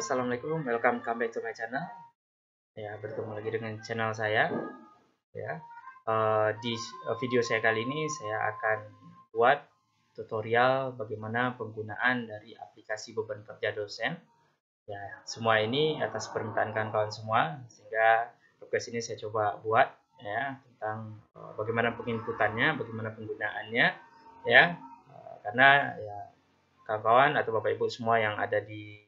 Assalamualaikum, welcome back to my channel. Ya, bertemu lagi dengan channel saya. Ya, di video saya kali ini saya akan buat tutorial bagaimana penggunaan dari aplikasi beban kerja dosen. Ya, semua ini atas permintaan kawan-kawan semua, sehingga tugas ini saya coba buat ya tentang bagaimana penginputannya, bagaimana penggunaannya, ya. Karena ya kawan-kawan atau Bapak Ibu semua yang ada di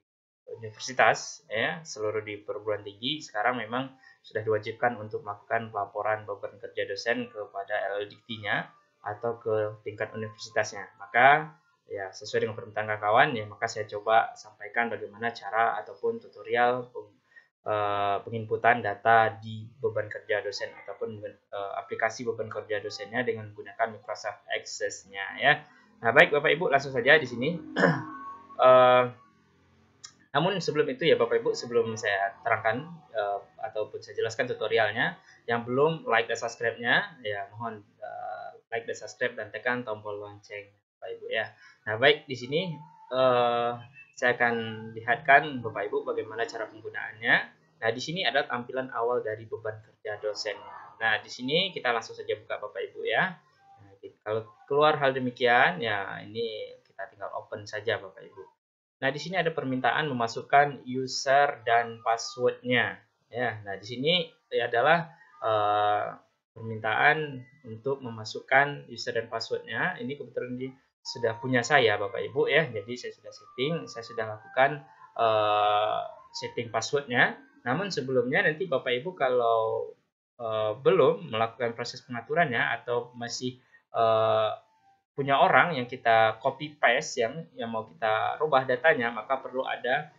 universitas ya seluruh di perguruan tinggi sekarang memang sudah diwajibkan untuk melakukan pelaporan beban kerja dosen kepada LLDT-nya atau ke tingkat universitasnya. Maka ya sesuai dengan permintaan kawan-kawan ya maka saya coba sampaikan bagaimana cara ataupun tutorial penginputan data di beban kerja dosen ataupun aplikasi beban kerja dosennya dengan menggunakan Microsoft Access-nya ya. Nah, baik Bapak Ibu, langsung saja di sini. Namun sebelum itu ya Bapak Ibu, sebelum saya terangkan ataupun saya jelaskan tutorialnya, yang belum like dan subscribe-nya ya mohon like dan subscribe dan tekan tombol lonceng Bapak Ibu ya. Nah, baik di sini saya akan lihatkan Bapak Ibu bagaimana cara penggunaannya. Nah, di sini ada tampilan awal dari beban kerja dosennya. Nah, di sini kita langsung saja buka Bapak Ibu ya. Nah, kalau keluar hal demikian ya ini kita tinggal open saja Bapak Ibu. Nah, di sini ada permintaan memasukkan user dan password-nya. Ya, nah di sini adalah permintaan untuk memasukkan user dan password-nya. Ini kebetulan ini sudah punya saya, Bapak Ibu ya. Jadi saya sudah setting, saya sudah lakukan setting password-nya. Namun sebelumnya nanti Bapak Ibu kalau belum melakukan proses pengaturannya atau masih punya orang yang kita copy paste yang mau kita rubah datanya, maka perlu ada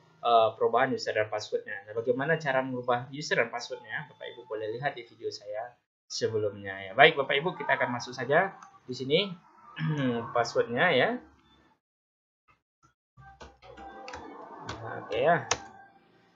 perubahan user dan passwordnya. Nah, bagaimana cara merubah user dan passwordnya? Bapak Ibu boleh lihat di video saya sebelumnya ya. Baik Bapak Ibu, kita akan masuk saja di sini passwordnya ya. Nah, oke ya.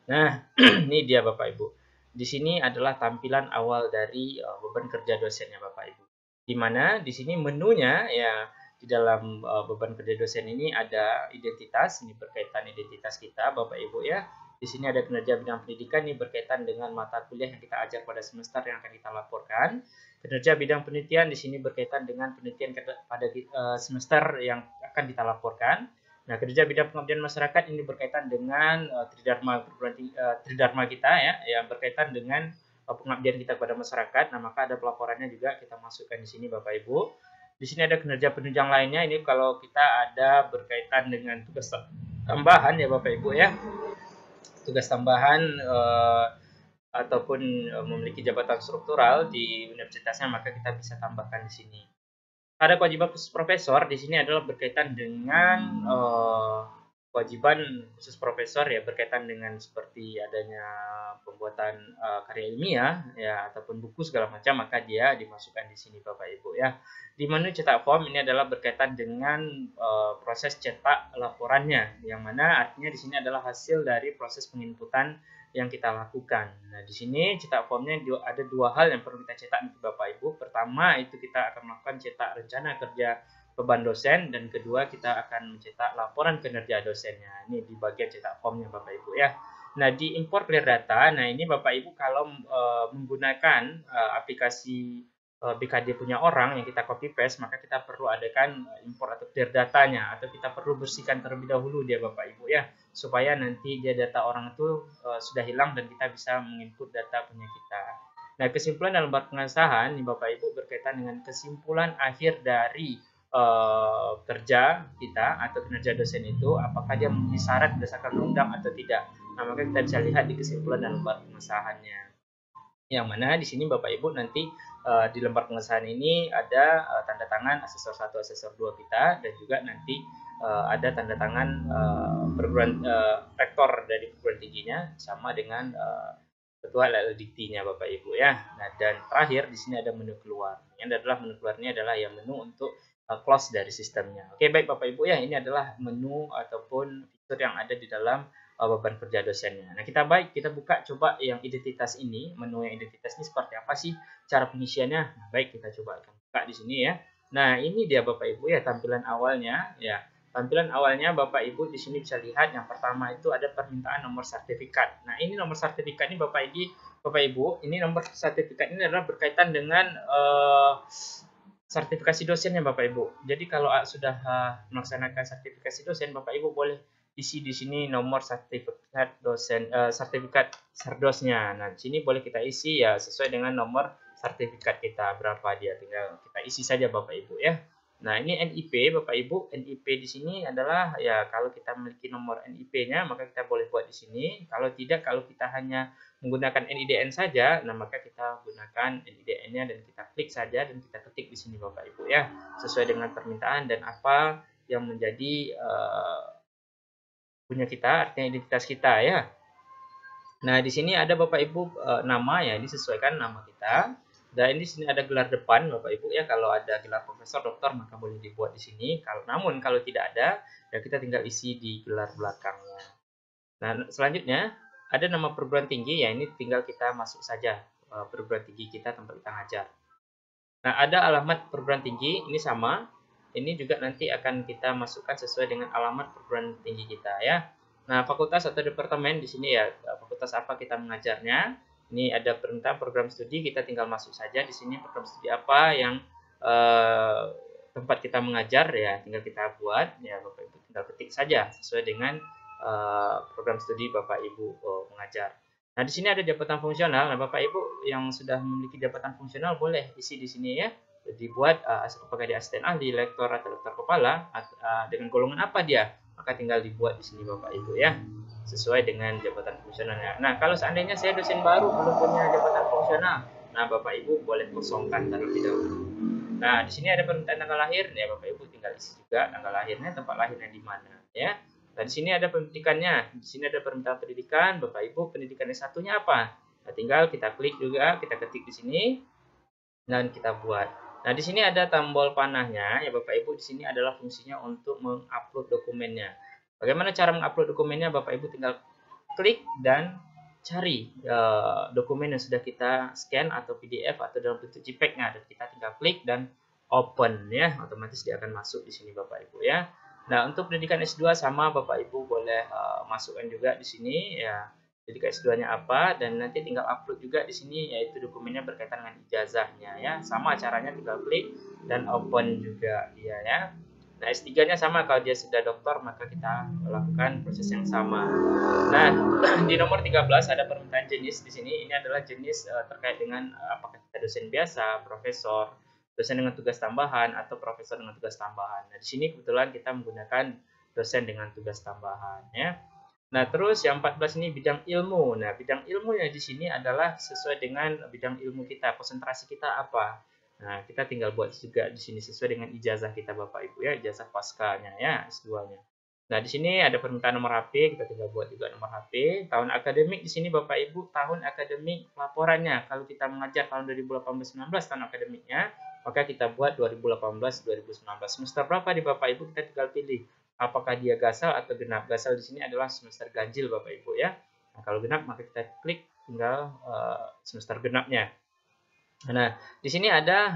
Nah, ini dia Bapak Ibu. Di sini adalah tampilan awal dari beban kerja dosennya Bapak Ibu. Di mana di sini menunya ya di dalam beban kerja dosen ini ada identitas, ini berkaitan identitas kita Bapak Ibu ya. Di sini ada kinerja bidang pendidikan, ini berkaitan dengan mata kuliah yang kita ajar pada semester yang akan kita laporkan. Kinerja bidang penelitian di sini berkaitan dengan penelitian pada semester yang akan kita laporkan. Nah, kerja bidang pengabdian masyarakat ini berkaitan dengan tridharma kita ya, yang berkaitan dengan pengabdian kita kepada masyarakat. Nah, maka ada pelaporannya juga kita masukkan di sini Bapak Ibu. Di sini ada kinerja penunjang lainnya. Ini kalau kita ada berkaitan dengan tugas tambahan ya Bapak Ibu ya. Tugas tambahan ataupun memiliki jabatan struktural di universitasnya, maka kita bisa tambahkan di sini. Ada kewajiban khusus profesor di sini adalah berkaitan dengan kewajiban khusus profesor ya, berkaitan dengan seperti adanya pembuatan karya ilmiah ya ataupun buku segala macam, maka dia dimasukkan di sini Bapak Ibu ya. Di menu cetak form ini adalah berkaitan dengan proses cetak laporannya, yang mana artinya di sini adalah hasil dari proses penginputan yang kita lakukan. Nah, di sini cetak formnya ada dua hal yang perlu kita cetak nanti Bapak Ibu. Pertama, itu kita akan melakukan cetak rencana kerja beban dosen, dan kedua kita akan mencetak laporan kinerja dosennya. Ini di bagian cetak formnya Bapak Ibu ya. Nah, di import clear data, nah ini Bapak Ibu kalau menggunakan aplikasi BKD punya orang yang kita copy paste, maka kita perlu adakan import atau clear datanya, atau kita perlu bersihkan terlebih dahulu dia Bapak Ibu ya, supaya nanti dia data orang itu sudah hilang dan kita bisa menginput data punya kita. Nah, kesimpulan dalam lembar pengesahan nih Bapak Ibu berkaitan dengan kesimpulan akhir dari kerja kita atau kinerja dosen itu, apakah dia memenuhi syarat berdasarkan undang atau tidak. Nah, maka kita bisa lihat di kesimpulan dalam lembar pengesahannya. Yang mana di sini Bapak Ibu nanti di lembar pengesahan ini ada tanda tangan asesor 1, asesor 2 kita, dan juga nanti ada tanda tangan perguruan rektor dari perguruan tingginya sama dengan ketua LLDT-nya Bapak Ibu ya. Nah, dan terakhir di sini ada menu keluar. Yang adalah menu keluarnya adalah yang menu untuk close dari sistemnya. Oke, baik Bapak Ibu ya, ini adalah menu ataupun fitur yang ada di dalam beban kerja dosennya. Nah, kita buka coba yang identitas ini, menu yang identitas ini seperti apa sih cara pengisiannya. Nah, baik, kita coba buka di sini ya. Nah, ini dia Bapak Ibu ya tampilan awalnya ya. tampilan awalnya Bapak Ibu di sini bisa lihat yang pertama itu ada permintaan nomor sertifikat. Nah, ini nomor sertifikat ini Bapak Ibu, ini nomor sertifikat ini adalah berkaitan dengan sertifikasi dosennya Bapak Ibu. Jadi kalau sudah melaksanakan sertifikasi dosen, Bapak Ibu boleh isi di sini nomor sertifikat dosen, sertifikat serdosnya. Nah, di sini boleh kita isi ya sesuai dengan nomor sertifikat kita berapa dia, tinggal kita isi saja Bapak Ibu ya. Nah, ini NIP Bapak Ibu. NIP di sini adalah ya kalau kita memiliki nomor NIP-nya maka kita boleh buat di sini. Kalau tidak, kalau kita hanya menggunakan NIDN saja, nah maka kita gunakan NIDN-nya dan kita klik saja dan kita ketik di sini Bapak Ibu ya, sesuai dengan permintaan dan apa yang menjadi punya kita, artinya identitas kita ya. Nah, di sini ada Bapak Ibu nama ya, disesuaikan nama kita. Dan di sini ada gelar depan Bapak Ibu ya, kalau ada gelar profesor, doktor maka boleh dibuat di sini. Namun kalau tidak ada, ya kita tinggal isi di gelar belakangnya. Nah, selanjutnya ada nama perguruan tinggi ya, ini tinggal kita masuk saja perguruan tinggi kita tempat kita ngajar. Nah, ada alamat perguruan tinggi, ini sama. Ini juga nanti akan kita masukkan sesuai dengan alamat perguruan tinggi kita ya. Nah, fakultas atau departemen di sini ya, fakultas apa kita mengajarnya. Ini ada perintah program studi, kita tinggal masuk saja di sini program studi apa yang tempat kita mengajar ya, tinggal kita buat ya Bapak Ibu, tinggal ketik saja sesuai dengan program studi Bapak Ibu mengajar. Nah, di sini ada jabatan fungsional. Nah, Bapak Ibu yang sudah memiliki jabatan fungsional boleh isi di sini ya. Dibuat apakah dia asisten ahli, lektor atau lektor kepala, dengan golongan apa dia, maka tinggal dibuat di sini Bapak Ibu ya, sesuai dengan jabatan fungsionalnya. Nah, kalau seandainya saya dosen baru belum punya jabatan fungsional, nah Bapak Ibu boleh kosongkan terlebih dahulu. Nah, di sini ada permintaan tanggal lahir, ya Bapak Ibu tinggal isi juga tanggal lahirnya, tempat lahirnya di mana ya. Nah, di sini ada pendidikannya, di sini ada permintaan pendidikan, Bapak Ibu pendidikan S1-nya apa? Nah, tinggal kita klik juga, kita ketik di sini dan kita buat. Nah, di sini ada tombol panahnya ya Bapak Ibu, di sini adalah fungsinya untuk mengupload dokumennya. Bagaimana cara mengupload dokumennya? Bapak Ibu tinggal klik dan cari dokumen yang sudah kita scan atau PDF atau dalam bentuk JPEG-nya, dan kita tinggal klik dan open ya, otomatis dia akan masuk di sini Bapak Ibu ya. Nah, untuk pendidikan S2 sama Bapak Ibu boleh masukkan juga di sini ya. Jadi S2-nya apa, dan nanti tinggal upload juga di sini yaitu dokumennya berkaitan dengan ijazahnya ya. Sama caranya, tinggal klik dan open juga dia ya. Nah, S3-nya sama, kalau dia sudah doktor maka kita lakukan proses yang sama. Nah, di nomor 13 ada permintaan jenis di sini. Ini adalah jenis terkait dengan apakah kita dosen biasa, profesor, dosen dengan tugas tambahan atau profesor dengan tugas tambahan. Nah, di sini kebetulan kita menggunakan dosen dengan tugas tambahan ya. Nah, terus yang 14 ini bidang ilmu. Nah, bidang ilmunya di sini adalah sesuai dengan bidang ilmu kita, konsentrasi kita apa. Nah, kita tinggal buat juga di sini sesuai dengan ijazah kita Bapak Ibu ya, ijazah paskanya ya, S2-nya. Nah, di sini ada permintaan nomor HP, kita tinggal buat juga nomor HP. Tahun akademik di sini Bapak Ibu, tahun akademik laporannya. Kalau kita mengajar tahun 2018-19 tahun akademiknya, maka kita buat 2018-2019. Semester berapa di Bapak Ibu, kita tinggal pilih. Apakah dia gasal atau genap? Gasal di sini adalah semester ganjil Bapak Ibu ya. Nah, kalau genap maka kita klik tinggal semester genapnya. Nah, di sini ada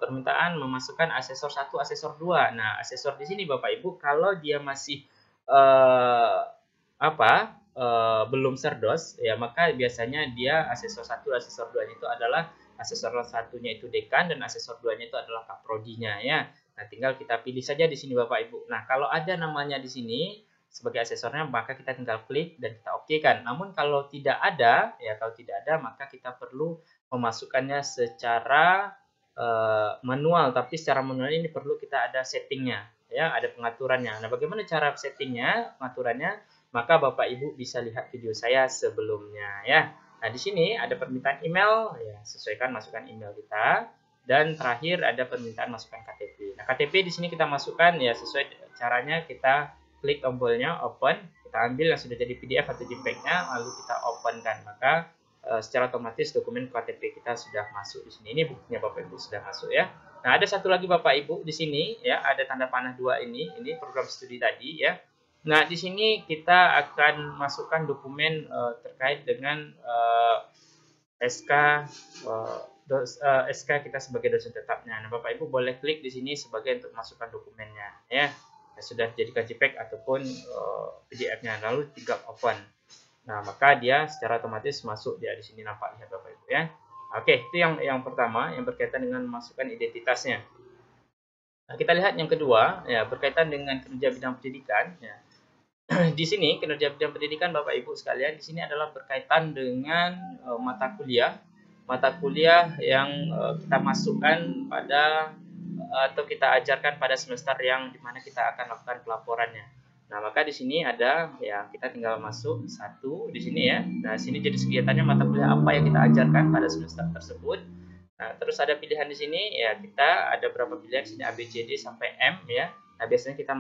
permintaan memasukkan asesor 1, asesor 2. Nah, asesor di sini Bapak Ibu kalau dia masih belum serdos ya, maka biasanya dia asesor 1, asesor 2 itu adalah asesor 1-nya itu dekan dan asesor 2-nya itu adalah kaprodinya ya. Nah, tinggal kita pilih saja di sini Bapak Ibu. Nah, kalau ada namanya di sini sebagai asesornya maka kita tinggal klik dan kita oke-kan. Namun kalau tidak ada ya, maka kita perlu memasukkannya secara manual, tapi secara manual ini perlu kita ada settingnya ya, ada pengaturannya. Nah, bagaimana cara settingnya, pengaturannya? Maka Bapak Ibu bisa lihat video saya sebelumnya ya. Nah, di sini ada permintaan email ya, sesuaikan masukkan email kita, dan terakhir ada permintaan masukkan KTP. Nah, KTP di sini kita masukkan ya sesuai caranya, kita klik tombolnya open, kita ambil yang sudah jadi PDF atau JPEG-nya lalu kita open kan, maka secara otomatis dokumen KTP kita sudah masuk di sini. Ini buktinya Bapak Ibu sudah masuk ya. Nah, ada satu lagi Bapak Ibu di sini ya, ada tanda panah 2 ini program studi tadi ya. Nah, di sini kita akan masukkan dokumen terkait dengan SK SK kita sebagai dosen tetapnya. Nah, Bapak Ibu boleh klik di sini sebagai untuk masukkan dokumennya ya. sudah jadikan JPEG ataupun PDF-nya, lalu tinggal open. Nah, maka dia secara otomatis masuk dia di sini, nampak lihat Bapak Ibu ya. Oke, itu yang pertama yang berkaitan dengan memasukkan identitasnya. Nah, kita lihat yang kedua ya, berkaitan dengan kinerja bidang pendidikan ya. Di sini kinerja bidang pendidikan Bapak Ibu sekalian, di sini adalah berkaitan dengan mata kuliah yang kita masukkan pada atau kita ajarkan pada semester yang dimana kita akan lakukan pelaporannya. Nah, maka di sini ada ya, kita tinggal masuk satu di sini ya. Nah, sini jenis kegiatannya mata kuliah apa yang kita ajarkan pada semester tersebut. Nah, terus ada pilihan di sini ya, kita ada berapa pilihan di sini, A, B, C, D sampai M ya. Nah, biasanya kita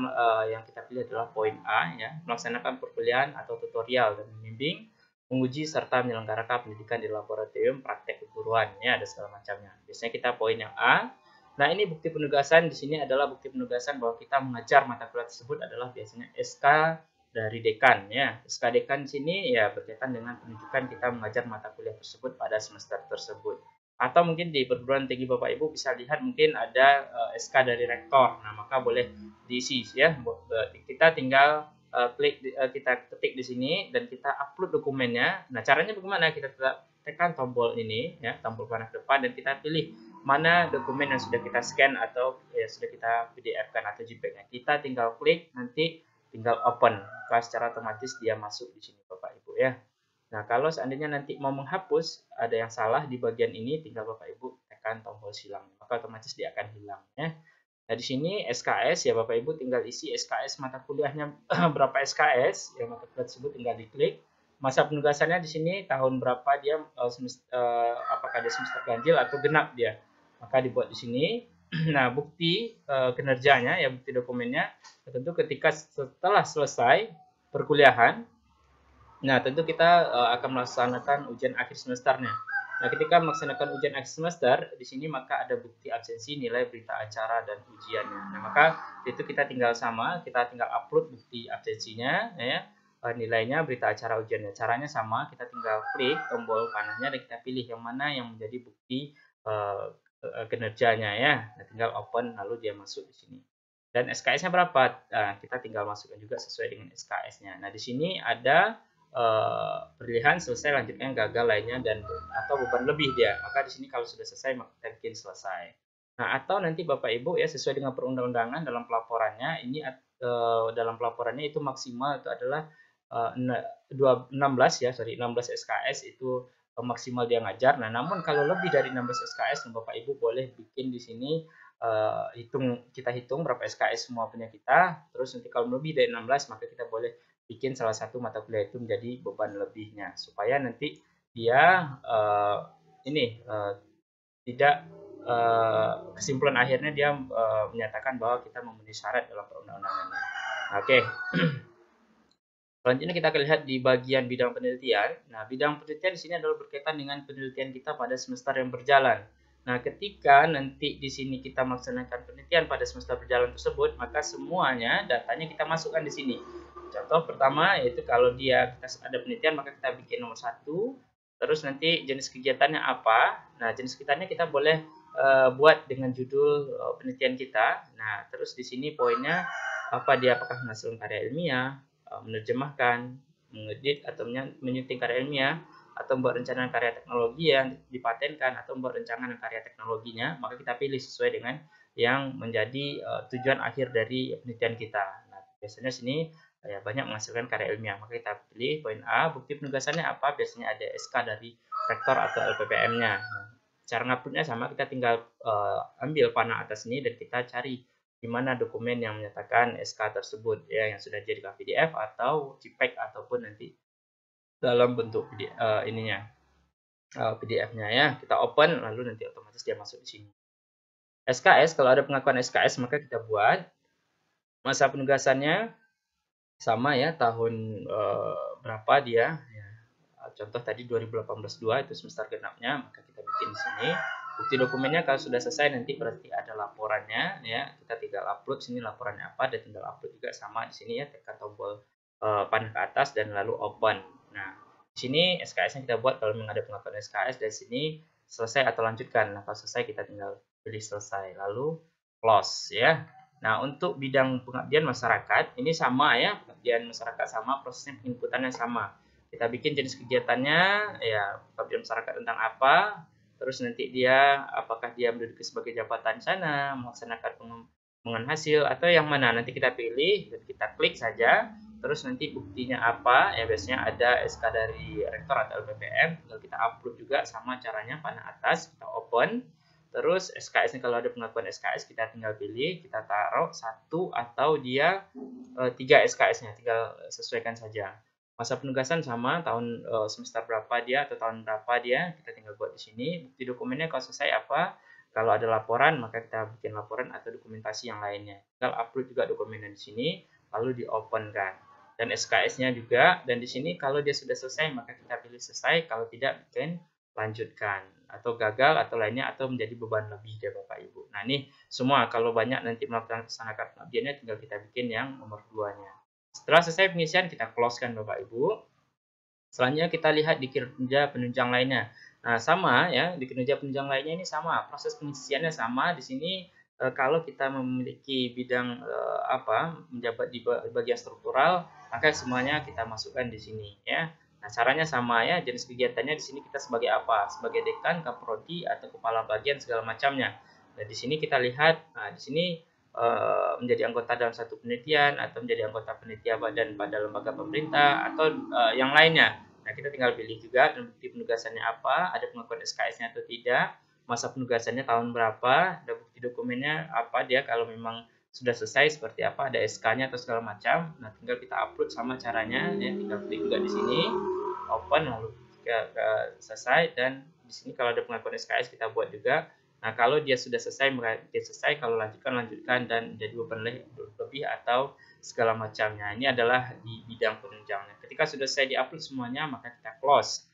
yang kita pilih adalah poin A ya, melaksanakan perkuliahan atau tutorial dan membimbing, menguji serta menyelenggarakan pendidikan di laboratorium, praktek keguruan ya, ada segala macamnya. Biasanya kita poin yang A. Nah, ini bukti penugasan di sini adalah bukti penugasan bahwa kita mengajar mata kuliah tersebut adalah biasanya SK dari dekan ya. SK dekan di sini ya berkaitan dengan penunjukan kita mengajar mata kuliah tersebut pada semester tersebut. Atau mungkin di perguruan tinggi Bapak Ibu bisa lihat mungkin ada SK dari rektor. Nah, maka boleh diisi ya. Kita tinggal kita ketik di sini dan kita upload dokumennya. Nah, caranya bagaimana? Kita tekan tombol ini ya, tombol panah depan, dan kita pilih mana dokumen yang sudah kita scan atau ya sudah kita PDF-kan atau JPEG-nya. Kita tinggal klik, nanti tinggal open. Maka secara otomatis dia masuk di sini Bapak Ibu ya. Nah, kalau seandainya nanti mau menghapus, ada yang salah di bagian ini, tinggal Bapak Ibu tekan tombol silang, maka otomatis dia akan hilang ya. Nah, di sini SKS ya Bapak Ibu tinggal isi SKS mata kuliahnya berapa SKS, yang mata kuliah tersebut tinggal diklik. Masa penugasannya di sini tahun berapa dia, apakah dia semester ganjil atau genap dia. Maka dibuat di sini. Nah, bukti kinerjanya ya, bukti dokumennya tentu ketika setelah selesai perkuliahan. Nah, tentu kita akan melaksanakan ujian akhir semesternya. Nah, ketika melaksanakan ujian akhir semester, di sini maka ada bukti absensi, nilai berita acara, dan ujiannya. Nah, maka itu kita tinggal kita tinggal upload bukti absensinya, ya, nilainya, berita acara, ujiannya. Caranya sama, kita tinggal klik tombol panahnya dan kita pilih yang mana yang menjadi bukti kinerjanya ya. Nah, tinggal open, lalu dia masuk di sini. Dan SKS-nya berapa? Nah, kita tinggal masukkan juga sesuai dengan SKS-nya. Nah, di sini ada pilihan selesai, lanjutnya, gagal, lainnya, dan atau beban lebih dia. Maka di sini kalau sudah selesai maka kita bikin selesai. Nah, atau nanti Bapak Ibu ya sesuai dengan perundang-undangan dalam pelaporannya ini dalam pelaporannya itu maksimal itu adalah 16 SKS itu maksimal dia ngajar. Nah, namun kalau lebih dari 16 SKS Bapak Ibu boleh bikin di sini kita hitung berapa SKS semua punya kita. Terus nanti kalau lebih dari 16 maka kita boleh bikin salah satu mata kuliah itu menjadi beban lebihnya supaya nanti dia tidak kesimpulan akhirnya dia menyatakan bahwa kita memenuhi syarat dalam perundang-undangannya. Oke. Selanjutnya kita akan lihat di bagian bidang penelitian. Nah, bidang penelitian di sini adalah berkaitan dengan penelitian kita pada semester yang berjalan. Nah, ketika nanti di sini kita melaksanakan penelitian pada semester berjalan tersebut, maka semuanya datanya kita masukkan di sini. Contoh pertama yaitu kalau kita ada penelitian maka kita bikin nomor 1, terus nanti jenis kegiatannya apa. Nah, jenis kegiatannya kita boleh buat dengan judul penelitian kita. Nah, terus di sini poinnya apa, dia apakah menghasilkan karya ilmiah, menerjemahkan, mengedit atau menyunting karya ilmiah, atau membuat rencana karya teknologi yang dipatenkan, atau membuat rencana karya teknologinya. Maka kita pilih sesuai dengan yang menjadi tujuan akhir dari penelitian kita. Nah, biasanya sini ya banyak menghasilkan karya ilmiah, maka kita pilih poin A. Bukti penugasannya apa? Biasanya ada SK dari rektor atau LPPM-nya. Nah, cara nguploadnya sama, kita tinggal ambil panah atas ini dan kita cari di mana dokumen yang menyatakan SK tersebut ya, yang sudah jadi PDF atau JPEG ataupun nanti dalam bentuk PDF-nya ya. Kita open lalu nanti otomatis dia masuk di sini. SKS, kalau ada pengakuan SKS maka kita buat. Masa penugasannya sama ya, tahun berapa dia ya. Contoh tadi 2018-2 itu semester genapnya, maka kita bikin di sini. Bukti dokumennya kalau sudah selesai nanti berarti ada laporannya ya. Kita tinggal upload sini laporannya apa, dan tinggal upload juga sama di sini ya, tekan tombol panah ke atas dan lalu open. Nah, di sini SKS-nya kita buat kalau memang ada pengakuan SKS, dan sini selesai atau lanjutkan. Nah, kalau selesai kita tinggal pilih selesai lalu close ya. Nah, untuk bidang pengabdian masyarakat, ini sama ya, pengabdian masyarakat sama, prosesnya penginputannya sama. Kita bikin jenis kegiatannya, ya, pengabdian masyarakat tentang apa, terus nanti dia, apakah dia menduduki sebagai jabatan sana, melaksanakan pengembangan hasil, atau yang mana, nanti kita pilih, dan kita klik saja, terus nanti buktinya apa, ya biasanya ada SK dari rektor atau LPPM, tinggal kita upload juga sama caranya, panah atas, kita open, terus SKS-nya kalau ada pengakuan SKS kita tinggal pilih, kita taruh satu atau dia 3 SKS-nya, tinggal sesuaikan saja. Masa penugasan sama tahun semester berapa dia atau tahun berapa dia, kita tinggal buat di sini. Bukti dokumennya kalau selesai apa? Kalau ada laporan maka kita bikin laporan atau dokumentasi yang lainnya. Tinggal upload juga dokumennya di sini, lalu di-open kan. Dan SKS-nya juga, dan di sini kalau dia sudah selesai maka kita pilih selesai, kalau tidak bikin lanjutkan atau gagal atau lainnya atau menjadi beban lebih dari Bapak Ibu. Nah, ini semua kalau banyak nanti melaksanakan pengabdiannya tinggal kita bikin yang nomor 2-nya. Setelah selesai pengisian kita close-kan Bapak Ibu. Selanjutnya kita lihat di kinerja penunjang lainnya. Nah, sama ya, di kinerja penunjang lainnya ini sama, proses pengisiannya sama. Di sini kalau kita memiliki bidang menjabat di bagian struktural, maka semuanya kita masukkan di sini ya. Nah, caranya sama ya, jenis kegiatannya di sini kita sebagai apa? Sebagai dekan, kaprodi, atau kepala bagian segala macamnya. Nah, di sini kita lihat, nah, di sini menjadi anggota dalam satu penelitian, atau menjadi anggota panitia badan pada lembaga pemerintah, atau yang lainnya. Nah, kita tinggal pilih juga dan bukti penugasannya apa, ada pengakuan SKS-nya atau tidak, masa penugasannya tahun berapa, ada bukti dokumennya apa dia kalau memang sudah selesai seperti apa, ada SK-nya atau segala macam. Nah, tinggal kita upload sama caranya ya, tinggal klik juga di sini, open lalu selesai, dan di sini kalau ada pengakuan SKS kita buat juga. Nah, kalau dia sudah selesai, dia selesai, kalau lanjutkan dan jadi beban lebih atau segala macamnya. Ini adalah di bidang penunjangnya. Ketika sudah selesai di-upload semuanya, maka kita close.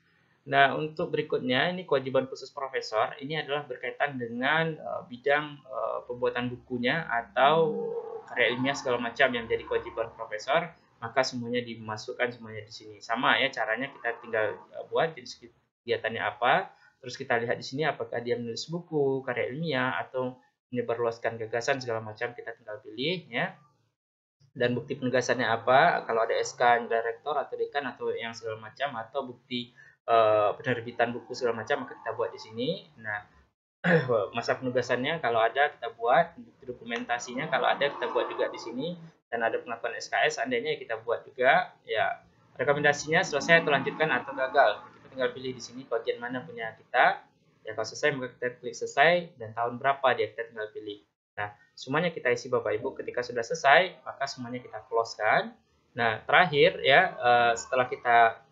Nah, untuk berikutnya, ini kewajiban khusus profesor, ini adalah berkaitan dengan bidang pembuatan bukunya atau karya ilmiah segala macam yang menjadi kewajiban profesor, maka semuanya dimasukkan semuanya di sini. Sama ya caranya, kita tinggal buat jenis kegiatannya apa, terus kita lihat di sini apakah dia menulis buku, karya ilmiah, atau menyebarluaskan gagasan segala macam, kita tinggal pilih ya. Dan bukti penugasannya apa, kalau ada SK dari rektor atau dekan atau yang segala macam, atau bukti penerbitan buku segala macam, maka kita buat di sini. Nah, masa penugasannya kalau ada kita buat, bukti dokumentasinya kalau ada kita buat juga di sini, dan ada pengakuan SKS seandainya kita buat juga ya. Rekomendasinya selesai atau lanjutkan atau gagal, kita tinggal pilih di sini bagian mana punya kita ya. Kalau selesai maka kita klik selesai, dan tahun berapa dia kita tinggal pilih. Nah, semuanya kita isi Bapak Ibu. Ketika sudah selesai maka semuanya kita close kan. Nah, terakhir ya, setelah kita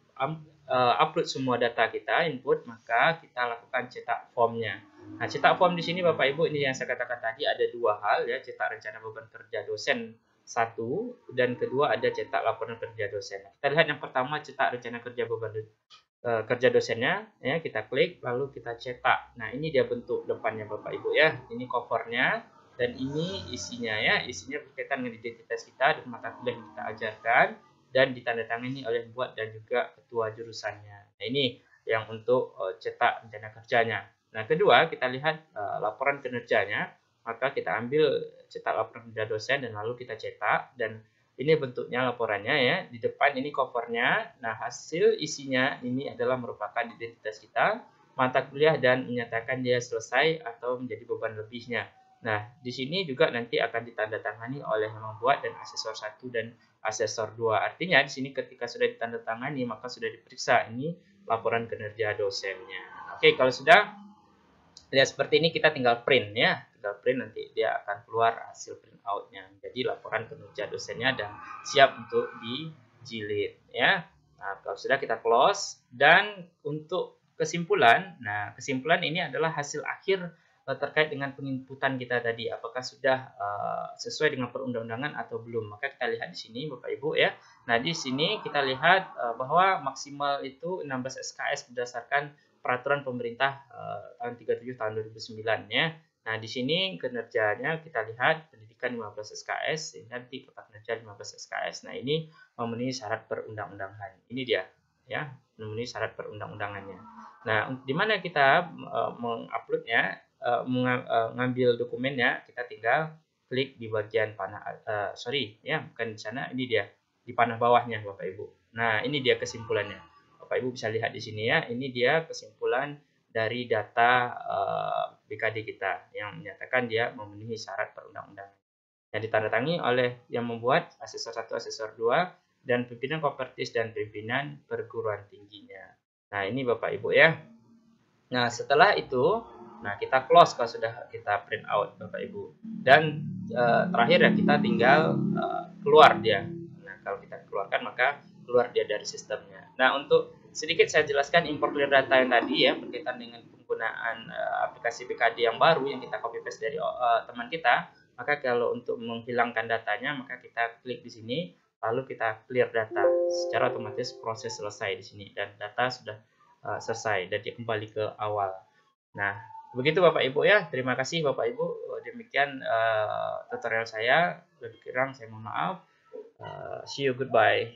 upload semua data kita, input, maka kita lakukan cetak formnya. Nah, cetak form di sini Bapak Ibu, ini yang saya katakan tadi ada dua hal ya, cetak rencana beban kerja dosen satu, dan kedua ada cetak laporan kerja dosen. Kita lihat yang pertama, cetak rencana kerja beban kerja dosennya ya, kita klik lalu kita cetak. Nah, ini dia bentuk depannya Bapak Ibu ya. Ini covernya dan ini isinya ya. Isinya berkaitan dengan identitas kita dan mata kuliah yang kita ajarkan, dan ditandatangani oleh buat dan juga ketua jurusannya. Nah, ini yang untuk cetak rencana kerjanya. Nah, kedua kita lihat laporan kinerjanya, maka kita ambil cetak laporan kerja dosen dan lalu kita cetak, dan ini bentuknya laporannya ya. Di depan ini covernya. Nah, hasil isinya ini adalah merupakan identitas kita, mata kuliah, dan menyatakan dia selesai atau menjadi beban lebihnya. Nah, di sini juga nanti akan ditandatangani oleh yang membuat dan asesor 1 dan asesor 2. Artinya di sini ketika sudah ditandatangani maka sudah diperiksa ini laporan kinerja dosennya. Oke, kalau sudah lihat seperti ini kita tinggal print ya. Tinggal print, nanti dia akan keluar hasil print out-nya. Jadi laporan kinerja dosennya dan siap untuk dijilid ya. Nah, kalau sudah kita close, dan untuk kesimpulan, nah kesimpulan ini adalah hasil akhir terkait dengan penginputan kita tadi, apakah sudah sesuai dengan perundang-undangan atau belum. Maka kita lihat di sini Bapak Ibu ya. Nah, di sini kita lihat bahwa maksimal itu 16 SKS berdasarkan peraturan pemerintah tahun 37 tahun 2009 ya. Nah, di sini kinerjanya kita lihat pendidikan 15 SKS, nanti kotak kinerja 15 SKS. Nah, ini memenuhi syarat perundang-undangan. Ini dia ya, memenuhi syarat perundang-undangannya. Nah, di mana kita menguploadnya, mengambil dokumennya, kita tinggal klik di bagian panah, bukan di sana, ini dia di panah bawahnya Bapak Ibu. Nah, ini dia kesimpulannya. Bapak Ibu bisa lihat di sini ya, ini dia kesimpulan dari data BKD kita yang menyatakan dia memenuhi syarat perundang-undangan. Yang ditandatangani oleh yang membuat asesor 1, asesor 2, dan pimpinan Kopertis dan pimpinan perguruan tingginya. Nah, ini Bapak Ibu ya. Nah, setelah itu, kita close kalau sudah kita print out Bapak Ibu. Dan terakhir ya kita tinggal keluar dia. Nah, kalau kita keluarkan maka keluar dia dari sistemnya. Nah, untuk sedikit saya jelaskan import clear data yang tadi ya berkaitan dengan penggunaan aplikasi BKD yang baru yang kita copy paste dari teman kita. Maka kalau untuk menghilangkan datanya maka kita klik di sini lalu kita clear data. Secara otomatis proses selesai di sini dan data sudah selesai dan dia kembali ke awal. Nah, begitu Bapak Ibu ya. Terima kasih Bapak Ibu. Demikian tutorial saya. Lebih kurang saya mohon maaf. See you, goodbye.